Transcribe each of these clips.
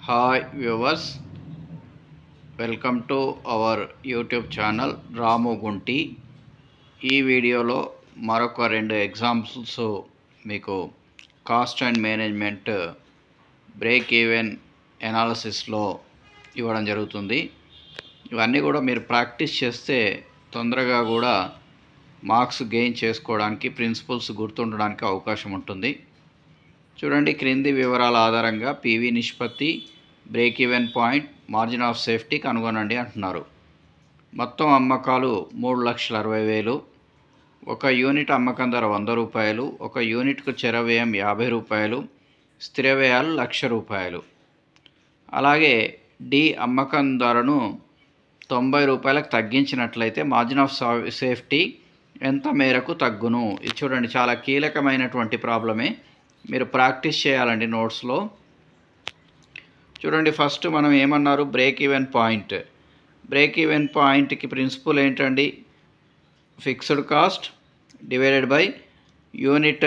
Hi viewers, welcome to our YouTube channel Ramu Gunti. ఈ వీడియోలో మరొక రెండు ఎగ్జాంపుల్స్ మీకు cost and management break even ఎనాలిసిస్లో ఇవ్వడం జరుగుతుంది. ఇవన్నీ కూడా మీరు ప్రాక్టీస్ చేస్తే తొందరగా కూడా మార్క్స్ గెయిన్ చేసుకోవడానికి, ప్రిన్సిపల్స్ గుర్తుండడానికి అవకాశం ఉంటుంది. చూడండి, క్రింది వివరాల ఆధారంగా పీవీ నిష్పత్తి, break even point, margin of safety కనుగొనండి అంటున్నారు. మొత్తం అమ్మకాలు 3,60,000, ఒక యూనిట్ అమ్మకం ధర 100 రూపాయలు, ఒక యూనిట్కు చర వ్యయం 50 రూపాయలు, స్థిర వ్యయాలు 1,00,000 రూపాయలు. అలాగే డి అమ్మకం ధరను 90 రూపాయలకు తగ్గించినట్లయితే మార్జిన్ ఆఫ్ సేఫ్టీ ఎంత మేరకు తగ్గును? ఇది చూడండి, చాలా కీలకమైనటువంటి ప్రాబ్లమే, మీరు ప్రాక్టీస్ చేయాలండి నోట్స్లో. చూడండి, ఫస్ట్ మనం ఏమన్నారు, break even point. Break even పాయింట్కి ప్రిన్సిపల్ ఏంటండి? Fixed cost divided by unit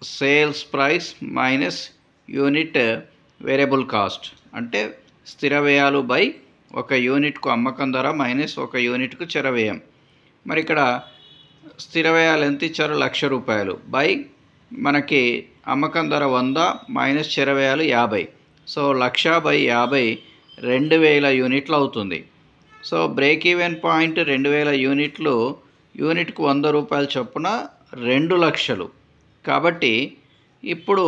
sales price minus unit variable cost, అంటే స్థిర వ్యయాలు బై ఒక యూనిట్కు అమ్మకం ధర మైనస్ ఒక యూనిట్కు చర వ్యయం. మరి ఇక్కడ స్థిర వ్యయాలు ఎంత ఇచ్చారు? 1,00,000 రూపాయలు బై మనకి అమ్మకం ధర 100 మైనస్ చర వ్యయాలు 50. సో 1,00,000 బై 50 2,000 యూనిట్లు అవుతుంది. సో బ్రేక్ ఈవెన్ పాయింట్ 2,000 యూనిట్లు, యూనిట్కు 100 రూపాయలు చొప్పున 2,00,000. కాబట్టి ఇప్పుడు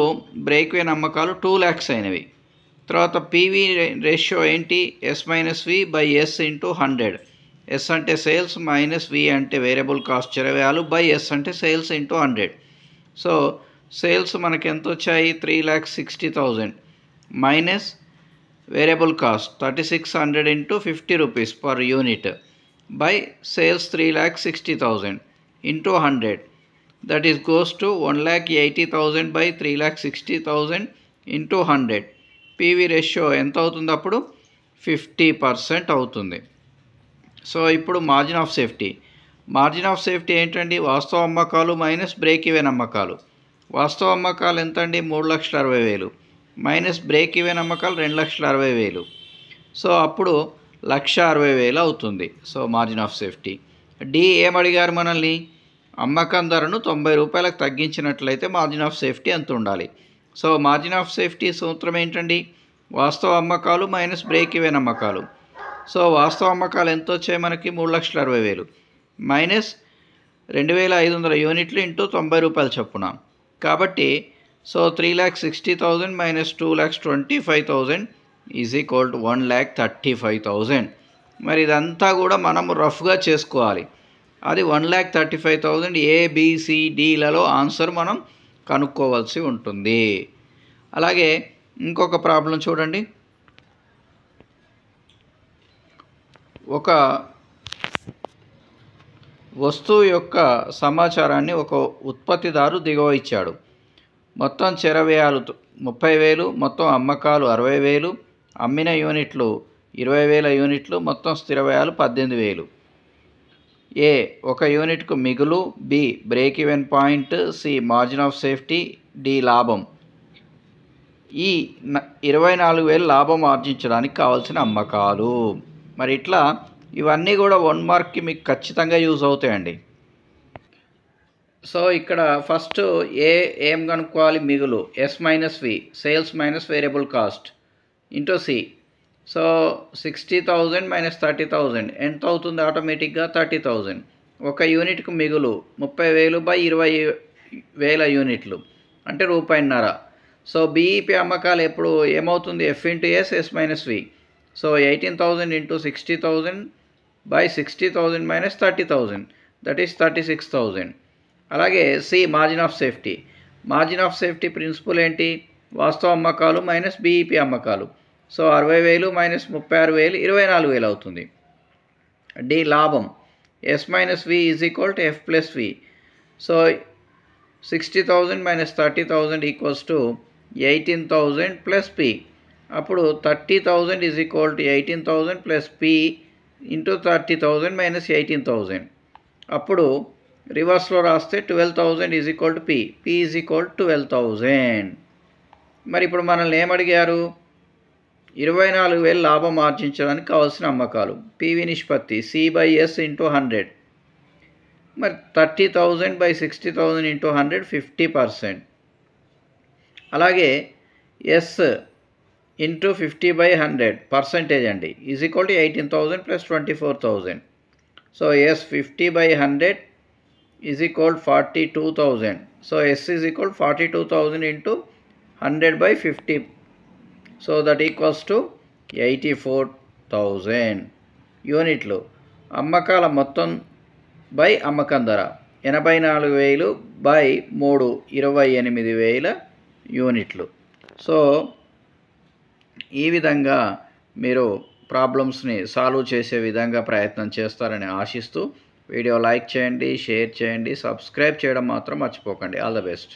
బ్రేక్ ఈవెన్ అమ్మకాలు 2,00,000 అయినవి. తర్వాత పీవీ రేషియో ఏంటి? S minus V by S into 100. S అంటే సేల్స్ మైనస్ వి అంటే వేరియబుల్ కాస్ట్ చర వ్యయాలు బై ఎస్ అంటే సేల్స్ ఇంటూ 100. సో సేల్స్ మనకి ఎంత వచ్చాయి? 3,60,000 minus variable cost 3,600 into 50 rupees per unit by sales 3,60,000 into 100, that is goes to 1,80,000 by 3,60,000 into 100. PV ratio ఎంత అవుతుంది అప్పుడు? 50% అవుతుంది. సో ఇప్పుడు margin of safety. Margin of safety ఏంటండి? వాస్తవ అమ్మకాలు మైనస్ బ్రేక్ ఈవెన్ అమ్మకాలు. వాస్తవ అమ్మకాలు ఎంత అండి? 3,60,000 మైనస్ బ్రేక్ ఈవెన్ అమ్మకాలు 2,60,000. సో అప్పుడు 1,60,000 అవుతుంది. So margin of safety. డి ఏమడిగారు మనల్ని? అమ్మకం ధరను 90 రూపాయలకు తగ్గించినట్లయితే మార్జిన్ ఆఫ్ సేఫ్టీ ఎంత ఉండాలి? సో మార్జిన్ ఆఫ్ సేఫ్టీ సూత్రం ఏంటండి? వాస్తవ అమ్మకాలు మైనస్ బ్రేక్ ఈవెన్ అమ్మకాలు. సో వాస్తవ అమ్మకాలు ఎంత వచ్చాయి మనకి? 3,60,000 మైనస్ 2,500 యూనిట్లు ఇంటూ 90 రూపాయలు చొప్పున. కాబట్టి so 3,60,000 minus 2,25,000 is equal to 1,35,000. మరి ఇదంతా కూడా మనం రఫ్గా చేసుకోవాలి. అది 1,35,000 ఏబిసిడిలలో ఆన్సర్ మనం కనుక్కోవాల్సి ఉంటుంది. అలాగే ఇంకొక ప్రాబ్లం చూడండి. ఒక వస్తువు యొక్క సమాచారాన్ని ఒక ఉత్పత్తిదారు దిగువ ఇచ్చాడు. మొత్తం చర వ్యయాలు 30,000, మొత్తం అమ్మకాలు 60,000, అమ్మిన యూనిట్లు 20,000 యూనిట్లు, మొత్తం స్థిర వ్యయాలు 18,000. ఏ ఒక యూనిట్కు మిగులు, B break even point, C margin of safety, D లాభం. ఈ 24,000 లాభం ఆర్జించడానికి కావాల్సిన అమ్మకాలు. మరి ఇట్లా ఇవన్నీ కూడా 1 మార్క్కి మీకు ఖచ్చితంగా యూజ్ అవుతాయండి. సో ఇక్కడ ఫస్ట్ ఏం కనుక్కోవాలి? మిగులు, S minus V, sales minus variable cost into C. So 60,000 minus 30,000 ఎంత అవుతుంది? ఆటోమేటిక్గా 30,000. ఒక యూనిట్కు మిగులు 30,000 బై 20,000 యూనిట్లు అంటే రూపాయిన్నర. సో బీఈపీ అమ్మకాలు ఎప్పుడు ఏమవుతుంది? F into S, S minus V. So 18,000 into 60,000 by 60,000 minus 30,000, that is 36,000. అలాగే C margin of safety. Margin of safety principle ఏంటి? వాస్తవ అమ్మకాలు మైనస్ బీఈపీ అమ్మకాలు. సో 60,000 మైనస్ 36,000 24,000 అవుతుంది. డి లాభం, S minus V is equal to F plus V. So 60,000 minus 30,000 equals to 18,000 plus P. అప్పుడు 30,000 is equal to 18,000 plus P into 30,000 minus 18,000. అప్పుడు రివర్స్లో రాస్తే 12,000 is equal to P. P is equal to 12,000. మరి ఇప్పుడు మనల్ని ఏమడిగారు? 24,000 లాభం ఆర్జించడానికి కావాల్సిన అమ్మకాలు. పివి నిష్పత్తి C/S × 100. మరి 30,000/60,000 × 100 50%. అలాగే S × 50/100 పర్సెంటేజ్ అండి is equal to 18,000 + 24,000. So S 50/100 is equal 42,000. So S is equal 42,000 × 100/50. So that equals to 84,000 యూనిట్లు. అమ్మకాల మొత్తం బై అమ్మకం ధర 84,000/3 28,000 యూనిట్లు. సో ఈ విధంగా మీరు ప్రాబ్లమ్స్ని సాల్వ్ చేసే విధంగా ప్రయత్నం చేస్తారని ఆశిస్తూ వీడియో లైక్ చేయండి, షేర్ చేయండి, సబ్స్క్రైబ్ చేయడం మాత్రం మర్చిపోకండి. All the best.